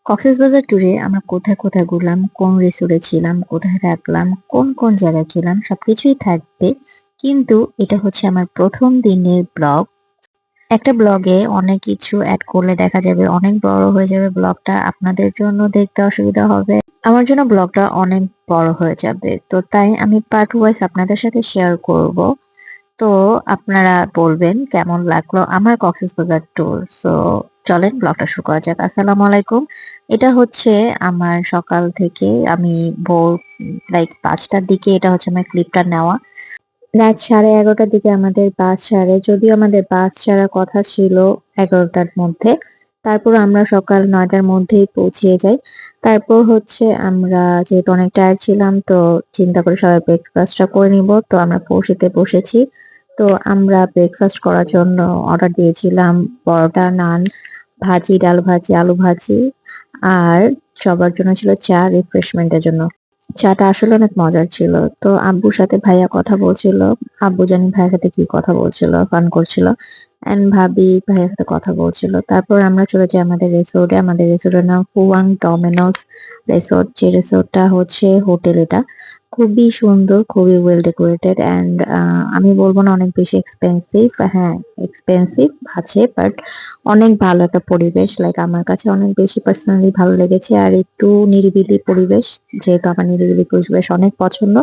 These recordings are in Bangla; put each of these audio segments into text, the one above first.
কক্সবাজার ট্যুরে আমরা কোথায় কোথায় ঘুরলাম, কোন রিসোর্টে ছিলাম, কোথায় থাকলাম, কোন কোন জায়গায় ছিলাম সবকিছুই থাকবে। কিন্তু এটা হচ্ছে আমার প্রথম দিনের ব্লগ। একটা ব্লগে অনেক কিছু অ্যাড করলে দেখা যাবে অনেক বড় হয়ে যাবে ব্লগটা, আপনাদের জন্য দেখতে অসুবিধা হবে, আমার জন্য ব্লগটা অনেক বড় হয়ে যাবে। তো তাই আমি পার্ট ওয়াইজ আপনাদের সাথে শেয়ার করব। তো আপনারা বলবেন কেমন লাগলো আমার কক্সবাজার ট্যুর। সো চলেন ব্লগটা শুরু করা যাক। আসসালামু আলাইকুম। এটা হচ্ছে আমার সকাল থেকে, আমি ভোর লাইক 5টার দিকে এটা হচ্ছে আমার ক্লিপটা নেওয়া। রাত 11:30টার দিকে আমাদের বাস ছাড়ে, যদিও আমাদের বাস ছাড়ার কথা ছিল 11টার মধ্যে। তারপর আমরা সকাল 9টার মধ্যেই পৌঁছে যাই। তারপর হচ্ছে আমরা যেহেতু অনেক টায়ার্ড ছিলাম, তো চিন্তা করে সবাই ব্রেকফাস্টটা করে নিব, তো আমরা পৌঁছেতে বসেছি। তো আমরা ব্রেকফাস্ট করার জন্য অর্ডার দিয়েছিলাম পরোটা, নান, ভাজি, ডাল ভাজি, আলু ভাজি, আর সবার জন্য ছিল চা রিফ্রেশমেন্টের জন্য। চাটা আসলে অনেক মজার ছিল। তো আব্বুর সাথে ভাইয়া কথা বলছিল। আব্বু জানি ভাইয়ের সাথে কি কথা বলছিল, ফান করছিল। এন্ড ভাবি ভাইয়ের সাথে কথা বলছিল। তারপর আমরা চলে যাই আমাদের রিসোর্টে। আমাদের রিসোর্টের নাম ফুয়াং ডমিনোস রিসোর্ট। যে রিসোর্টটা হচ্ছে হোটেল এটা। খুবই সুন্দর, খুবই ওয়েল ডেকোরেটেড এন্ড আমি বলবো না অনেক বেশি এক্সপেন্সিভ। হ্যাঁ, এক্সপেন্সিভ আছে বাট অনেক ভালো একটা পরিবেশ। লাইক আমার কাছে অনেক বেশি পার্সোনালি ভালো লেগেছে। আর একটু নিরিবিলি পরিবেশ, যেহেতু আমার নিরিবিলি পরিবেশ অনেক পছন্দ।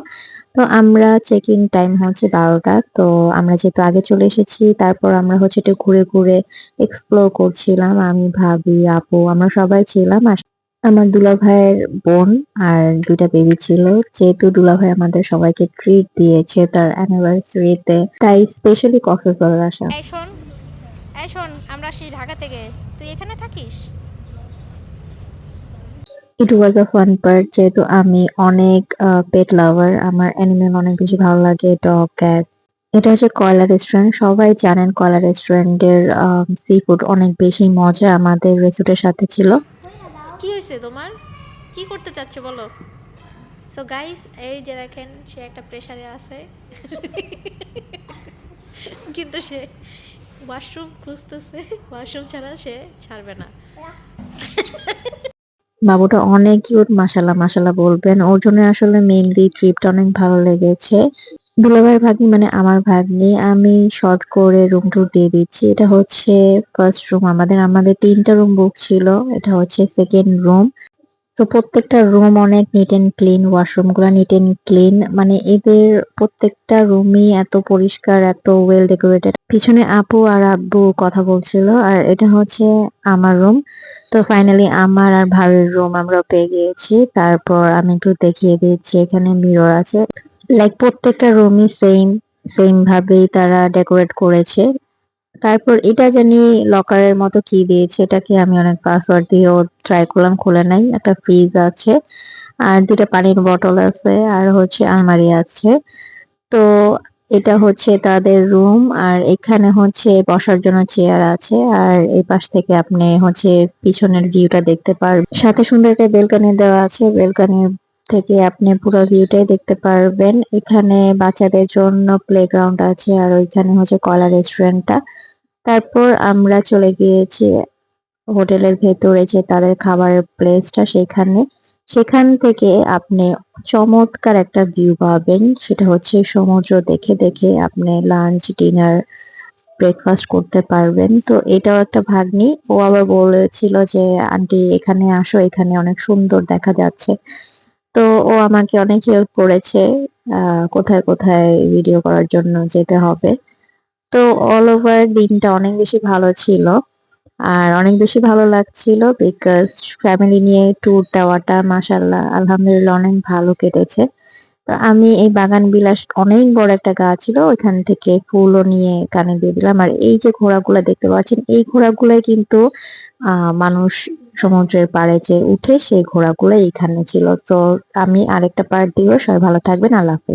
তো আমরা চেক ইন টাইম হচ্ছে 12টা। তো আমরা যেহেতু আগে চলে এসেছি, তারপর আমরা হচ্ছে একটু ঘুরে ঘুরে এক্সপ্লোর করছিলাম। আমি ভাবি, আপু, আমরা সবাই ছিলাম। আর আমার দুলা ভাইয়ের বোন আর দুইটা বেবি ছিল। যেহেতু দুলা ভাই আমাদের সবাইকে ট্রিট দিয়েছে তার অ্যানিভার্সারিতে, তাই স্পেশালি কক্সবাজার আসা। এই শোন, এই শোন, আমরা আসছি ঢাকা থেকে। তুই এখানে থাকিস? ইট ওয়াজ আ ফান পার্ট, যেহেতু আমি অনেক পেট লাভার, আমার অ্যানিমেল অনেক বেশি ভালো লাগে, ডগ, ক্যাট। এটা হচ্ছে কয়লা রেস্টুরেন্ট। সবাই জানেন কয়লা রেস্টুরেন্টের সি ফুড অনেক বেশি মজা। আমাদের রিসোর্টের সাথে ছিল। কি হয়েছে তোমার? কি করতে চাচ্ছে বলো? সো গাইস, এই যে দেখেন, সে একটা প্রেসারে আছে। কিন্তু সে ওয়াশরুম খুঁজতেছে। ওয়াশরুম ছাড়া সে ছাড়বে না। বাবুটা অনেক কিউট, মাশাল্লাহ মাশাল্লাহ বলবেন। ওর জন্য আসলে মেইনলি ট্রিপটা অনেক ভালো লেগেছে। দুলাভাইয়ের ভাগ্নি মানে আমার ভাগ্নি, আমি শর্ট করে রুম ট্যুর দিয়ে দিচ্ছি। এটা হচ্ছে ফার্স্ট রুম। আমাদের আমাদের 3টা রুম বুক ছিল, এটা হচ্ছে সেকেন্ড রুম। তো প্রত্যেকটা রুম অনেক নিট এন্ড ক্লিন, ওয়াশরুম গুলা নিট এন্ড ক্লিন, মানে এদের প্রত্যেকটা রুমই এত পরিষ্কার, এত ওয়েল ডেকোরেটেড। পিছনে আপু আর আব্বু কথা বলছিল। আর এটা হচ্ছে আমার রুম। তো ফাইনালি আমার আর ভাবির রুম আমরা পেয়ে গিয়েছি। তারপর আমি একটু দেখিয়ে দিচ্ছি, এখানে মিরর আছে। লাইক প্রত্যেকটা রুমই সেম সেম ভাবেই তারা ডেকোরেট করেছে। তারপর এটা জানি লকারের মতো কি দিয়েছে, এটাকে আমি অনেক পাসওয়ার্ড দিয়েও ট্রাই করলাম, খুলে নাই। একটা ফ্রিজ আছে, আর দুটা পানির বোতল আছে, আর হচ্ছে আলমারি আছে। তো এটা হচ্ছে তাদের রুম। আর এখানে হচ্ছে বসার জন্য চেয়ার আছে। আর এই পাশ থেকে আপনি হচ্ছে পিছনের ভিউটা দেখতে পারবেন। সাথে সুন্দর একটা বেলকনি দেওয়া আছে, বেলকনির থেকে আপনি পুরো ভিউটাই দেখতে পারবেন। এখানে বাচ্চাদের জন্য প্লেগ্রাউন্ড আছে, আর ওইখানে হচ্ছে কলা রেস্টুরেন্টটা। তারপর আমরা চলে গিয়েছি হোটেলের ভেতরে, যে তাদের খাবারের প্লেসটা সেখানে। সেখান থেকে আপনি চমৎকার একটা ভিউ পাবেন, সেটা হচ্ছে সমুদ্র দেখে দেখে আপনি লাঞ্চ, ডিনার, ব্রেকফাস্ট করতে পারবেন। তো এটাও একটা ভাগ্নি, ও আবার বলেছিল যে আন্টি এখানে আসো, এখানে অনেক সুন্দর দেখা যাচ্ছে। তো ও আমাকে অনেক হেল্প করেছে কোথায় কোথায় ভিডিও করার জন্য যেতে হবে। তো অল ওভার দিনটা অনেক বেশি ভালো ছিল। আর অনেক বেশি ভালো লাগছিল বিকজ ফ্যামিলি নিয়ে ট্যুর দেওয়াটা মাশাল্লাহ আলহামদুলিল্লাহ অনেক ভালো কেটেছে। তো আমি এই বাগান বিলাস, অনেক বড় একটা গাছ ছিল, ওইখান থেকে ফুলও নিয়ে কানে দিয়ে দিলাম। আর এই যে ঘোড়াগুলা দেখতে পাচ্ছেন, এই ঘোড়াগুলাই কিন্তু মানুষ সমুদ্রের পাড়ে যে উঠে, সেই ঘোড়াগুলো এইখানে ছিল। তো আমি আরেকটা পার্ট দিব। সবাই ভালো থাকবেন, আল্লাহ হাফেজ।